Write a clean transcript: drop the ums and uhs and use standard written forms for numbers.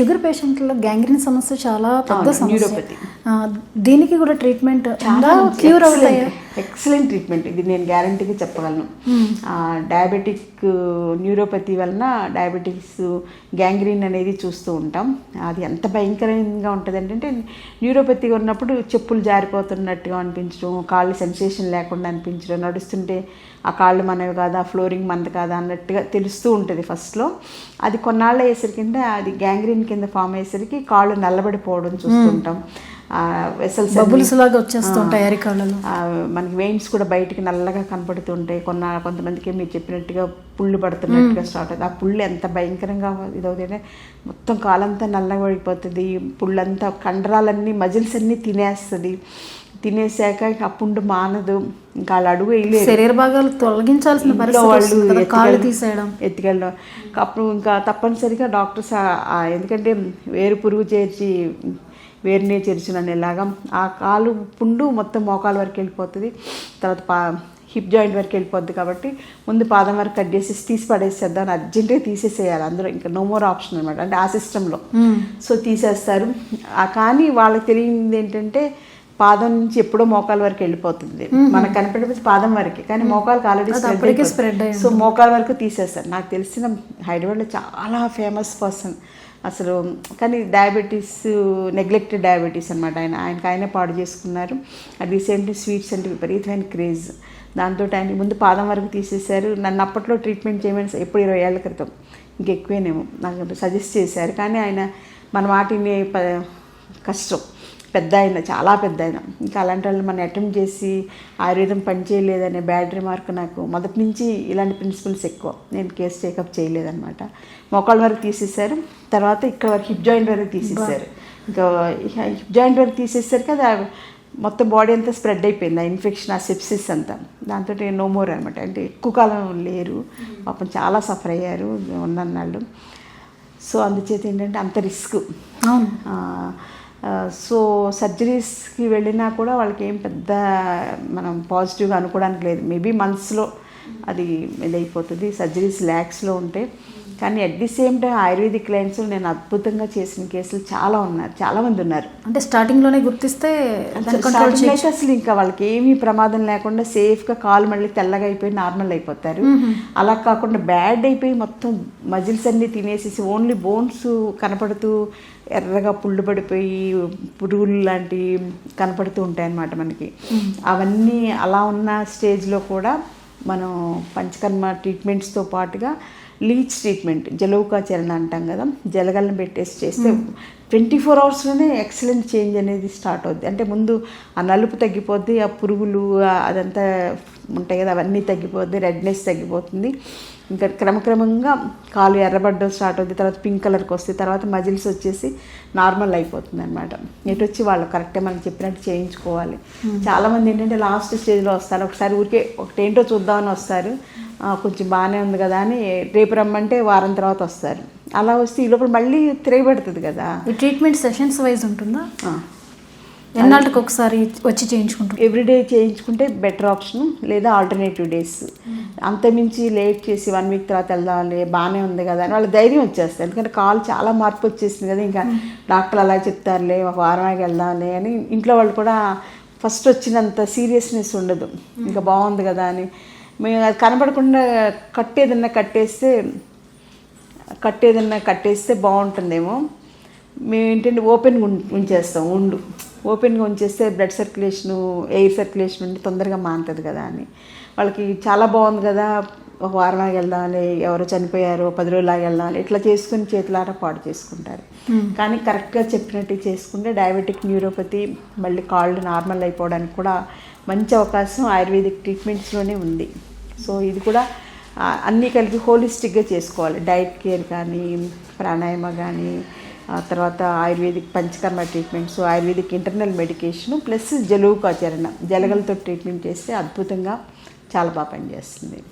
Sugar పేషెంట్లలో gangrene సమస్య చాలా పెద్ద సమస్య. న్యూరోపతి దీనికి కూడా ట్రీట్మెంట్ చాలా క్యూర్ అవుతాయి. ఎక్సలెంట్ ట్రీట్మెంట్ ఇది, నేను గ్యారంటీగా చెప్పగలను. డయాబెటిక్ న్యూరోపతి వలన డయాబెటిక్స్ గ్యాంగ్రీన్ అనేది చూస్తూ ఉంటాం. అది ఎంత భయంకరంగా ఉంటుంది అంటే న్యూరోపతి ఉన్నప్పుడు చెప్పులు జారిపోతున్నట్టుగా అనిపించడం, కాళ్ళు సెన్సేషన్ లేకుండా అనిపించడం, నడుస్తుంటే ఆ కాళ్ళు మనవి కాదా, ఫ్లోరింగ్ మనది కాదా అన్నట్టుగా తెలుస్తూ ఉంటుంది ఫస్ట్లో. అది కొన్నాళ్ళు అయ్యేసరికి అది గ్యాంగ్రీన్ కింద ఫామ్ అయ్యేసరికి కాళ్ళు నల్లబడిపోవడం చూస్తుంటాం. వెసల్స్ బబుల్స్ లాగా వచ్చేస్తుంటాయి అరికాళ్ళలో. మనకి వెయిన్స్ కూడా బయటికి నల్లగా కనపడుతుంటాయి. కొంతమందికి మీరు చెప్పినట్టుగా పుళ్ళు పడుతున్నట్టుగా స్టార్ట్ అవుతుంది. ఆ పుళ్ళు ఎంత భయంకరంగా ఇదవుతుందంటే మొత్తం కాలంతా నల్లగా పడిపోతుంది. పుళ్ళంతా కండరాలన్నీ మజిల్స్ అన్నీ తినేస్తుంది. తినేసాక ఆ పుండు మానదు. ఇంకా వాళ్ళ అడుగు వేయలేదు. శరీర భాగాలు తొలగించాల్సిన పరిస్థితి, కాళ్ళు తీసేయడం, ఎత్తుకెళ్ళడం. అప్పుడు ఇంకా తప్పనిసరిగా డాక్టర్స్, ఎందుకంటే వేరు పురుగు చేర్చి వేరునే చెరుచుననేలాగా ఆ కాలు పుండు మొత్తం మోకాల వరకు వెళ్ళిపోతుంది. తర్వాత హిప్ జాయింట్ వరకు వెళ్ళిపోద్ది. కాబట్టి ముందు పాదం వరకు కట్ చేసి తీసి పడేసేద్దాం అని అర్జెంటుగా తీసేసేయాలి. అందరూ ఇంకా నో మోర్ ఆప్షన్ అనమాట, అంటే ఆ సిస్టంలో. సో తీసేస్తారు. కానీ వాళ్ళకి తెలియంది ఏంటంటే పాదం నుంచి ఎప్పుడో మోకాల వరకు వెళ్ళిపోతుంది. మనకు కనిపెట్టే పాదం వరకే, కానీ మోకాలకు ఆల్రెడీ స్ప్రెడ్. సో మోకాల వరకు తీసేస్తారు. నాకు తెలిసిన హైదరాబాద్లో చాలా ఫేమస్ పర్సన్ అసలు. కానీ డయాబెటీస్, నెగ్లెక్టెడ్ డయాబెటీస్ అనమాట. ఆయనే పాడు చేసుకున్నారు. At the same time sweets అంటే విపరీతమైన క్రేజ్. దాంతో ఆయన ముందు పాదం వరకు తీసేశారు. నన్ను అప్పట్లో ట్రీట్మెంట్ చేయమని ఎప్పుడు 20 ఏళ్ల క్రితం, ఇంకెక్కువేనేమో, నాకు సజెస్ట్ చేశారు. కానీ ఆయన మన మాటిని కష్టం, పెద్ద ఆయన, చాలా పెద్ద ఆయన. ఇంకా అలాంటి వాళ్ళు మనం అటెంప్ట్ చేసి ఆయుర్వేదం పనిచేయలేదనే బ్యాడ్ రిమార్క్ నాకు మొదటి నుంచి. ఇలాంటి ప్రిన్సిపల్స్ ఎక్కువ. నేను కేసు టేకప్ చేయలేదన్నమాట. మోకాళ్ళ వరకు తీసేశారు. తర్వాత ఇక్కడ వరకు హిప్ జాయింట్ వరకు తీసేశారు. ఇంకా హిప్ జాయింట్ వరకు తీసేసారు కదా, మొత్తం బాడీ అంతా స్ప్రెడ్ అయిపోయింది. ఆ ఇన్ఫెక్షన్, ఆ సెప్సిస్ అంతా. దాంతో నో మోర్ అనమాట. అంటే ఎక్కువ కాలం లేరు పాపం, చాలా సఫర్ అయ్యారు ఉన్నన్నాళ్ళు. సో అందుచేత ఏంటంటే అంత రిస్క్. సో సర్జరీస్కి వెళ్ళినా కూడా వాళ్ళకి ఏం పెద్ద మనం పాజిటివ్గా అనుకోవడానికి లేదు. మేబీ మంత్స్లో అది ఇదైపోతుంది. సర్జరీస్ ల్యాక్స్లో ఉంటాయి. కానీ at the same time ayurvedic లైన్స్లో నేను అద్భుతంగా చేసిన కేసులు చాలామంది ఉన్నారు. అంటే స్టార్టింగ్లోనే గుర్తిస్తే అయితే అసలు ఇంకా వాళ్ళకి ఏమీ ప్రమాదం లేకుండా సేఫ్గా కాలు మళ్ళీ తెల్లగా అయిపోయి నార్మల్ అయిపోతారు. అలా కాకుండా బ్యాడ్ అయిపోయి మొత్తం మజిల్స్ అన్నీ తినేసేసి ఓన్లీ బోన్స్ కనపడుతూ ఎర్రగా పుళ్ళు పడిపోయి పురుగులు లాంటివి కనపడుతూ ఉంటాయన్నమాట మనకి. అవన్నీ అలా ఉన్న స్టేజ్లో కూడా మనం పంచకర్మ ట్రీట్మెంట్స్తో పాటుగా లీచ్ ట్రీట్మెంట్, జలౌకాచరణ అంటాం కదా, జలగలను పెట్టేసి చేస్తే 24 అవర్స్లోనే ఎక్సలెంట్ చేంజ్ అనేది స్టార్ట్ అవుద్ది. అంటే ముందు ఆ నలుపు తగ్గిపోద్ది, ఆ పురుగులు అదంతా ఉంటాయి కదా అవన్నీ తగ్గిపోద్ది, రెడ్నెస్ తగ్గిపోతుంది. ఇంకా క్రమక్రమంగా కాలు ఎర్రబడ్డం స్టార్ట్ అవుతుంది. తర్వాత పింక్ కలర్కి వస్తుంది. తర్వాత మజిల్స్ వచ్చేసి నార్మల్ అయిపోతుంది అనమాట. ఎటు వచ్చి వాళ్ళు కరెక్ట్గా మనం చెప్పినట్టు చేయించుకోవాలి. చాలామంది ఏంటంటే లాస్ట్ స్టేజ్లో వస్తారు. ఒకసారి ఊరికే ఒకటేంటో చూద్దామని వస్తారు. కొంచెం బాగానే ఉంది కదా అని రేపు రమ్మంటే వారం తర్వాత వస్తారు. అలా వస్తే ఈ లోపల మళ్ళీ తిరగబడుతుంది కదా. ఈ ట్రీట్మెంట్ సెషన్స్ వైజ్ ఉంటుందా? ఎన్నాళ్ళకి ఒకసారి వచ్చి చేయించుకుంటాం? ఎవ్రీడే చేయించుకుంటే బెటర్ ఆప్షన్, లేదా ఆల్టర్నేటివ్ డేస్. అంతమించి లేట్ చేసి 1 వీక్ తర్వాత వెళ్దాంలే బాగానే ఉంది కదా అని వాళ్ళ ధైర్యం వచ్చేస్తుంది. ఎందుకంటే కాలు చాలా మార్పు వచ్చేసింది కదా, ఇంకా డాక్టర్లు అలా చెప్తారులే, ఒక వారమాకి వెళ్దాంలే అని ఇంట్లో వాళ్ళు కూడా ఫస్ట్ వచ్చినంత సీరియస్నెస్ ఉండదు. ఇంకా బాగుంది కదా అని మేము అది కనపడకుండా కట్టేదన్నా కట్టేస్తే బాగుంటుందేమో. మేము ఏంటంటే ఓపెన్గా ఉంచేస్తాం. ఓపెన్గా ఉంచేస్తే బ్లడ్ సర్క్యులేషను, ఎయిర్ సర్క్యులేషన్ ఉండి తొందరగా మానుతుంది కదా అని. వాళ్ళకి చాలా బాగుంది కదా, ఒక వారంలాగా వెళ్దామని, ఎవరో చనిపోయారో 10 రోజులాగా వెళ్దామని ఇట్లా చేసుకుని చేతులారా పాడు చేసుకుంటారు. కానీ కరెక్ట్గా చెప్పినట్టు చేసుకుంటే డయాబెటిక్ న్యూరోపతి మళ్ళీ కాళ్ళు నార్మల్ అయిపోవడానికి కూడా మంచి అవకాశం ఆయుర్వేదిక్ ట్రీట్మెంట్స్లోనే ఉంది. సో ఇది కూడా అన్నీ కలిపి హోలిస్టిక్గా చేసుకోవాలి. డైట్ కేర్ కానీ, ప్రాణాయామ కానీ, తర్వాత ayurvedic panchakarma treatments, ayurvedic internal medication plus జలౌకాచరణ, జలగలతో ట్రీట్మెంట్ చేస్తే అద్భుతంగా చాలా బాగా పనిచేస్తుంది.